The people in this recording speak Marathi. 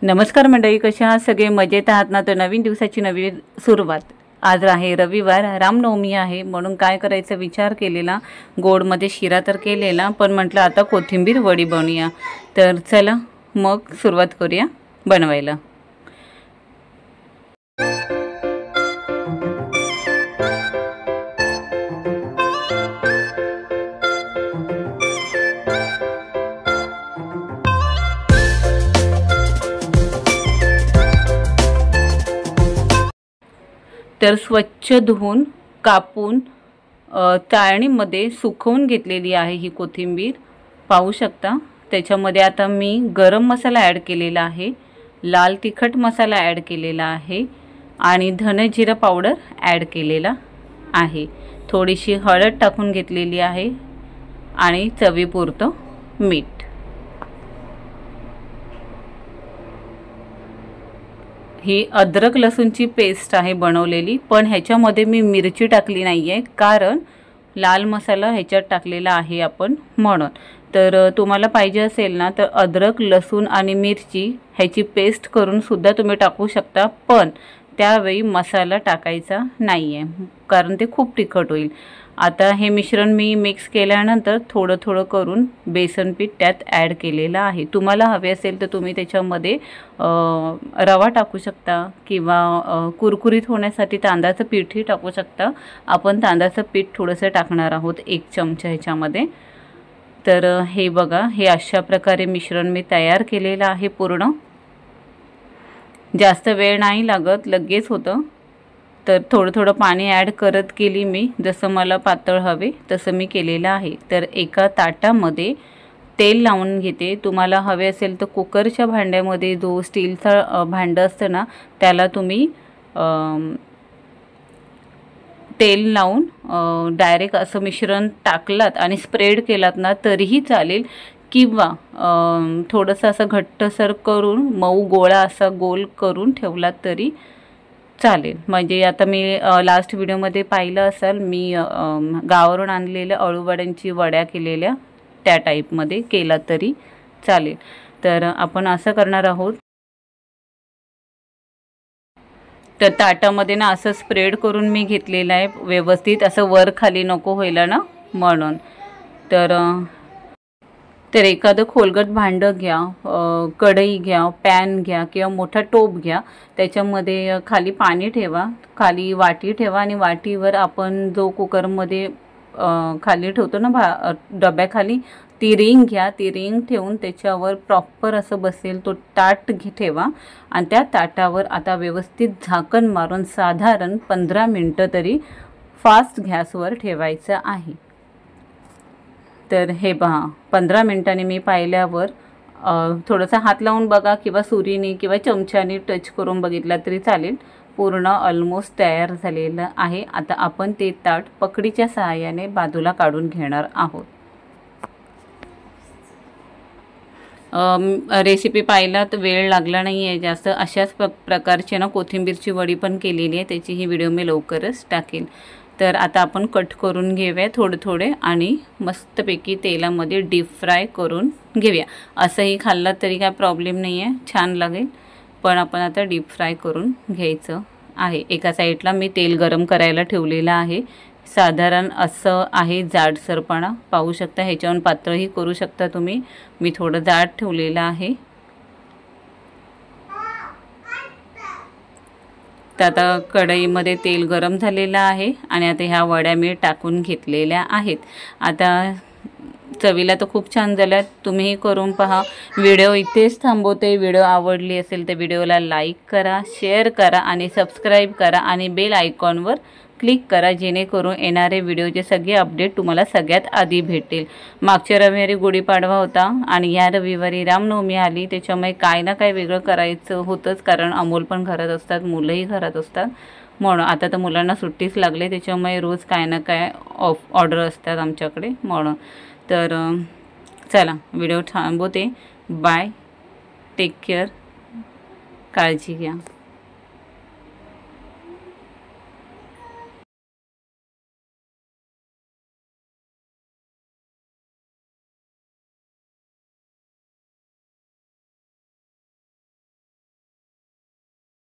नमस्कार मंडळी, कशा आहात सगळे? मजेत आहात ना? तर नवीन दिवसाची नवीन सुरुवात. आज आहे रविवार, रामनवमी आहे, म्हणून काय करायचा विचार केलेला. गोडमध्ये शिरा तर केलेला, पण म्हटलं आता कोथिंबीर वडी बनवूया. तर चला मग सुरुवात करूया बनवायला. तर स्वच्छ धुवून कापून चाळणीमध्ये सुकवून घेतलेली आहे ही कोथिंबीर, पाहू शकता. त्याच्यामध्ये आता मी गरम मसाला ॲड केलेला आहे, लाल तिखट मसाला ॲड केलेला आहे आणि धने जिरा पावडर ॲड केलेला आहे. थोडीशी हळद टाकून घेतलेली आहे आणि चवीपुरतं मीठ. ही अद्रक लसूणची पेस्ट आहे बनवलेली, पण ह्याच्यामध्ये मी मिरची टाकली नाही आहे, कारण लाल मसाला ह्याच्यात टाकलेला आहे आपण म्हणून. तर तुम्हाला पाहिजे असेल ना तर अद्रक लसूण आणि मिरची ह्याची पेस्ट करून सुद्धा तुम्ही टाकू शकता, पण त्यावेळी मसाला टाकायचा नाही आहे, कारण ते खूप तिखट होईल. आता हे मिश्रण मी मिक्स केल्यानंतर थोडं थोडं करून बेसन पीठ त्यात ॲड केलेलं आहे. तुम्हाला हवे असेल तर तुम्ही त्याच्यामध्ये रवा टाकू शकता किंवा कुरकुरीत होण्यासाठी तांदळाचं पीठही टाकू शकता. आपण तांदळाचं पीठ थोडंसं टाकणार आहोत, 1 चमचा ह्याच्यामध्ये. तर हे बघा, हे अशा प्रकारे मिश्रण मी तयार केलेलं आहे पूर्ण. जास्त वेळ नाही लागत, लगेच होतं. तर थोडं थोडं पाणी ॲड करत केली मी, जसं मला पातळ हवे तसं मी केलेलं आहे. तर एका ताटामध्ये तेल लावून घेते. तुम्हाला हवे असेल तर कुकरच्या भांड्यामध्ये, जो स्टीलचा भांडं असतं ना, त्याला तुम्ही तेल लावून डायरेक्ट असं मिश्रण टाकलात आणि स्प्रेड केलात ना तरीही चालेल, किंवा थोडंसं असं घट्टसर करून मऊ गोळा असा गोल करून ठेवलात तरी चालेल. म्हणजे आता मी लास्ट व्हिडिओमध्ये पाहिलं असाल, मी गावावरून आणलेल्या अळूवड्यांची वड्या केलेल्या, त्या टाईपमध्ये केला तरी चालेल. तर आपण असं करणार आहोत. तर ताटामध्ये ना असं स्प्रेड करून मी घेतलेलं आहे व्यवस्थित, असं वर खाली नको व्हायला ना म्हणून. तर एखादं खोलगट भांडं घ्या, कढई घ्या, पॅन घ्या किंवा मोठा टोप घ्या. त्याच्यामध्ये खाली पाणी ठेवा, खाली वाटी ठेवा आणि वाटीवर आपण जो कुकरमध्ये खाली ठेवतो ना डब्याखाली, ती रिंग घ्या. ती रिंग ठेवून त्याच्यावर प्रॉपर असं बसेल तो ताट ठेवा आणि त्या ताटावर आता व्यवस्थित झाकण मारून साधारण 15 मिनटं तरी फास्ट गॅसवर ठेवायचं आहे. तर हे पहा, 15 मिनटांनी मी पाहिल्यावर थोडासा हात लावून बघा किंवा सुरीने किंवा चमच्याने टच करून बघितला तरी चालेल. पूर्ण ऑलमोस्ट तयार झालेलं आहे. आता आपण ते ताट पकडीच्या सहाय्याने बाजूला काढून घेणार आहोत. रेसिपी पाहिला तर वेळ लागला नाही आहे जास्त. अशाच प्रकारची ना कोथिंबीरची वडी पण केलेली आहे, त्याची ही व्हिडिओ मी लवकरच टाकेल. तर आता आपण कट करून घेऊया थोडे थोडे आणि मस्तपैकी तेलामध्ये डीप फ्राय करून घेऊया. असंही खाल्लं तरी काय प्रॉब्लेम नाही आहे, छान लागेल, पण आपण आता डीप फ्राय करून घ्यायचं आहे. एका साईडला मी तेल गरम करायला ठेवलेलं आहे. साधारण असं आहे जाडसरपणा, पाहू शकता. ह्याच्यावर पातळही करू शकता तुम्ही. मी थोडं जाड ठेवलेलं आहे. तर आता कढईमध्ये तेल गरम झालेलं आहे आणि आता ह्या वड्या मी टाकून घेतलेल्या आहेत. आता चवीला तर खूप छान झाल्यात, तुम्हीही करून पहा. व्हिडिओ इथेच थांबवते. व्हिडिओ आवडली असेल तर व्हिडिओला लाईक करा, शेअर करा आणि सबस्क्राईब करा आणि बेल आयकॉनवर क्लिक करा, जेणेकरून येणारे व्हिडिओचे सगळे अपडेट तुम्हाला सगळ्यात आधी भेटेल. मागच्या रविवारी गुढीपाडवा होता आणि या रविवारी रामनवमी आली, त्याच्यामुळे काय ना काय वेगळं करायचं होतंच, कारण अमोल पण घरात असतात, मुलंही घरात असतात म्हणून. आता तर मुलांना सुट्टीच लागले, त्याच्यामुळे रोज काय ना काय ऑर्डर असतात आमच्याकडे म्हणून. तर चला व्हिडिओ थांबवते. बाय, टेक केअर, काळजी घ्या.